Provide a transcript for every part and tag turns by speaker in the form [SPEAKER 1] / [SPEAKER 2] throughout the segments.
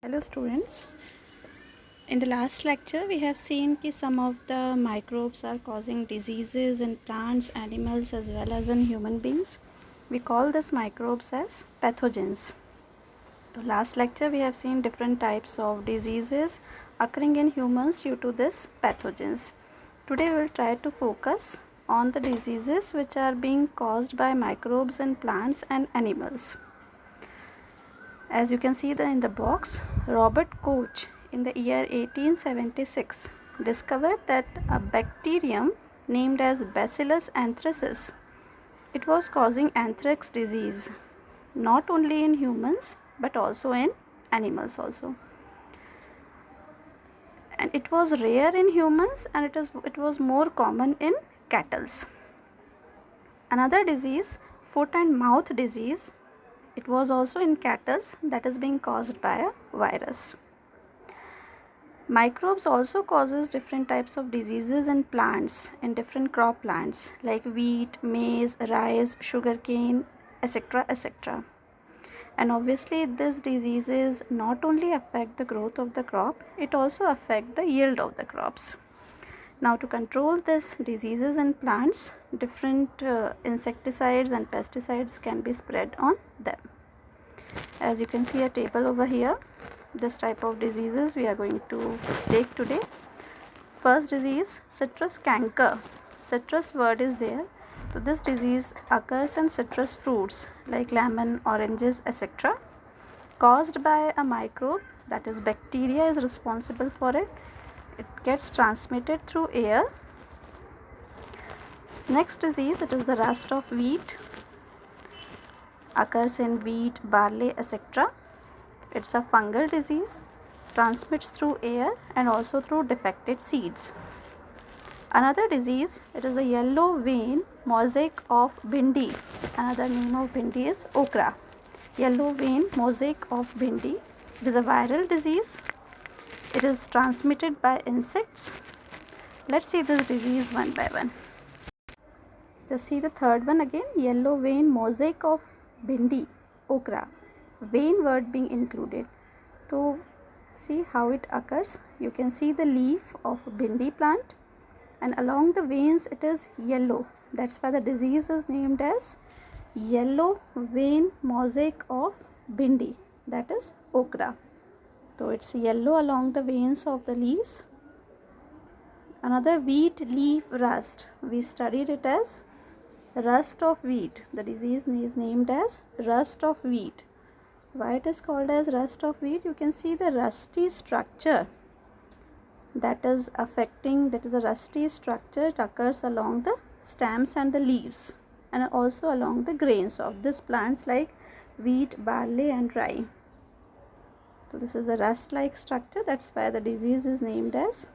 [SPEAKER 1] Hello students. In the last lecture we have seen that some of the microbes are causing diseases in plants, animals as well as in human beings. We call these microbes as pathogens. So last lecture we have seen different types of diseases occurring in humans due to these pathogens. Today we will try to focus on the diseases which are being caused by microbes in plants and animals. As you can see in the box, Robert Koch in the year 1876 discovered that a bacterium named as Bacillus anthracis, it was causing anthrax disease not only in humans but also in animals also. And it was rare in humans and it was more common in cattle. Another disease, foot and mouth disease, it was also in cattle, that is being caused by a virus. Microbes also causes different types of diseases in plants, in different crop plants like wheat, maize, rice, sugarcane, etc. etc. And obviously these diseases not only affect the growth of the crop, it also affect the yield of the crops. Now to control these diseases in plants, different insecticides and pesticides can be spread on them. As you can see a table over here, this type of diseases we are going to take today. First disease, citrus canker. Citrus word is there. So this disease occurs in citrus fruits like lemon, oranges, etc. Caused by a microbe, that is bacteria is responsible for it. It gets transmitted through air. Next disease, it is the rust of wheat. Occurs in wheat, barley, etc. It's a fungal disease, transmits through air and also through defected seeds. Another disease, it is the yellow vein mosaic of bhindi. Another name of bhindi is okra. Yellow vein mosaic of bhindi. It is a viral disease. It is transmitted by insects. Let's see this disease one by one. Just see the third one again, yellow vein mosaic of bhindi, okra. Vein word being included. So see how it occurs. You can see the leaf of bhindi plant and along the veins it is yellow. That's why the disease is named as yellow vein mosaic of bhindi, that is okra. So it's yellow along the veins of the leaves. Another, wheat leaf rust. We studied it as rust of wheat. The disease is named as rust of wheat. Why it is called as rust of wheat? You can see the rusty structure that is affecting, that is a rusty structure. It occurs along the stems and the leaves and also along the grains of these plants like wheat, barley and rye. So this is a rust like structure, that's why the disease is named as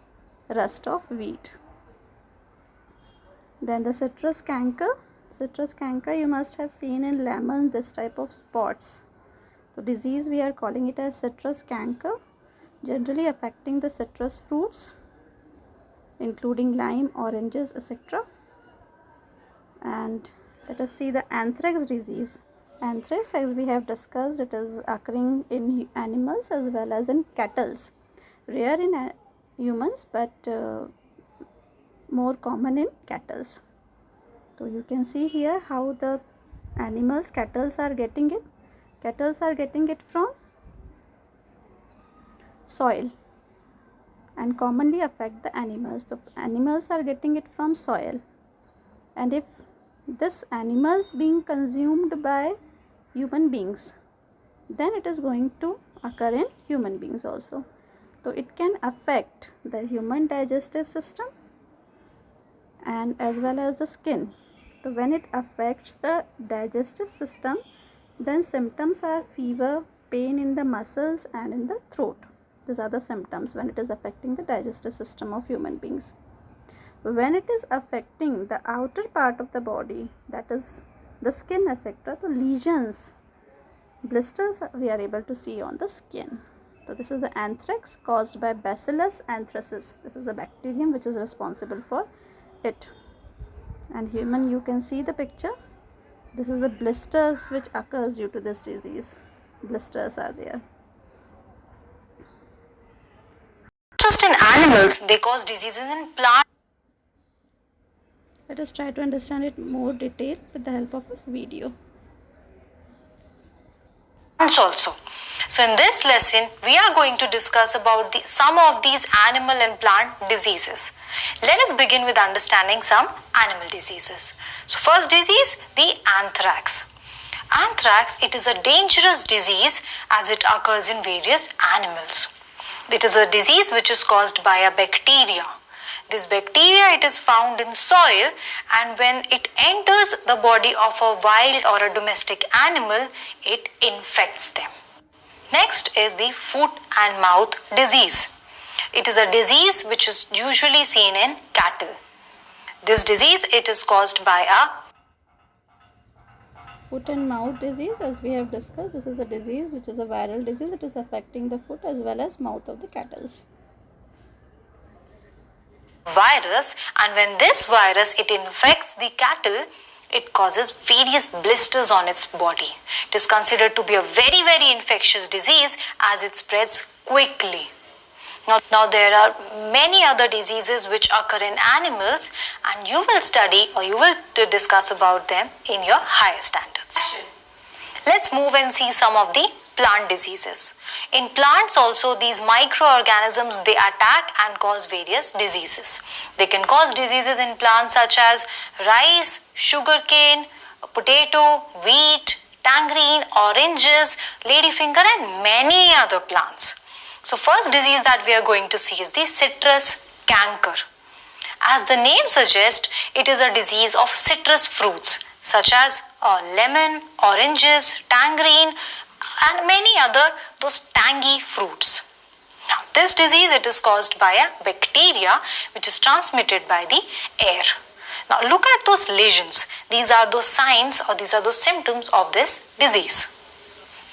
[SPEAKER 1] rust of wheat. Then the citrus canker. Citrus canker you must have seen in lemon, this type of spots. So disease we are calling it as citrus canker, generally affecting the citrus fruits including lime, oranges, etc. And let us see the anthrax disease. Anthrax, as we have discussed, it is occurring in animals as well as in cattle. Rare in humans but more common in cattle. So you can see here how the animals, cattle are getting it. Cattle are getting it from soil and commonly affect the animals. The animals are getting it from soil, and if this animals being consumed by human beings, then it is going to occur in human beings also. So it can affect the human digestive system and as well as the skin. So when it affects the digestive system, then symptoms are fever, pain in the muscles and in the throat. These are the symptoms when it is affecting the digestive system of human beings. When it is affecting the outer part of the body, that is the skin, etc., the lesions, blisters we are able to see on the skin. So this is the anthrax caused by Bacillus anthracis. This is the bacterium which is responsible for it. And human, you can see the picture. This is the blisters which occurs due to this disease. Blisters are there.
[SPEAKER 2] animals, they cause diseases in plants.
[SPEAKER 1] Let us try to understand it more detail with the help of a video.
[SPEAKER 2] Also. So in this lesson, we are going to discuss about some of these animal and plant diseases. Let us begin with understanding some animal diseases. So first disease, the anthrax. Anthrax, it is a dangerous disease as it occurs in various animals. It is a disease which is caused by a bacteria. This bacteria, it is found in soil, and when it enters the body of a wild or a domestic animal, it infects them. Next is the foot and mouth disease. It is a disease which is usually seen in cattle. This disease, it is caused by a
[SPEAKER 1] Foot and mouth disease, as we have discussed, this is a disease which is a viral disease. It is affecting the foot as well as mouth of the cattle.
[SPEAKER 2] virus, and when this virus it infects the cattle, it causes various blisters on its body. It is considered to be a very infectious disease as it spreads quickly. Now there are many other diseases which occur in animals, and you will study or you will discuss about them in your higher standards. Let's move and see some of the plant diseases. In plants also, these microorganisms, they attack and cause various diseases. They can cause diseases in plants such as rice, sugarcane, potato, wheat, tangerine, oranges, ladyfinger, and many other plants. So first disease that we are going to see is the citrus canker. As the name suggests, it is a disease of citrus fruits such as lemon, oranges, tangerine, and many other those tangy fruits. Now this disease, it is caused by a bacteria which is transmitted by the air. Now look at those lesions. These are those signs or these are those symptoms of this disease.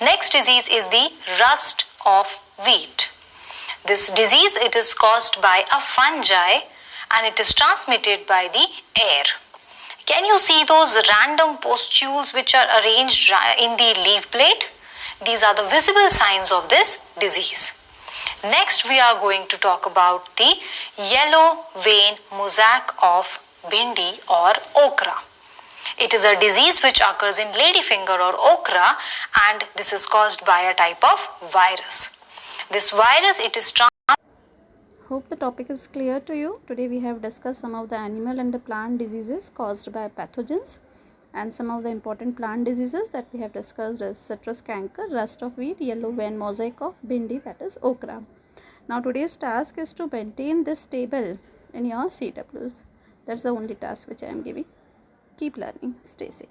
[SPEAKER 2] Next disease is the rust of wheat. This disease, it is caused by a fungi and it is transmitted by the air. Can you see those random pustules which are arranged in the leaf blade? These are the visible signs of this disease. Next, we are going to talk about the yellow vein mosaic of bhindi or okra. It is a disease which occurs in ladyfinger or okra, and this is caused by a type of virus. This virus, it is
[SPEAKER 1] Hope the topic is clear to you. Today we have discussed some of the animal and the plant diseases caused by pathogens, and some of the important plant diseases that we have discussed is citrus canker, rust of wheat, yellow vein mosaic of bhindi, that is okra. Now today's task is to maintain this table in your CWs. That's the only task which I am giving. Keep learning. Stay safe.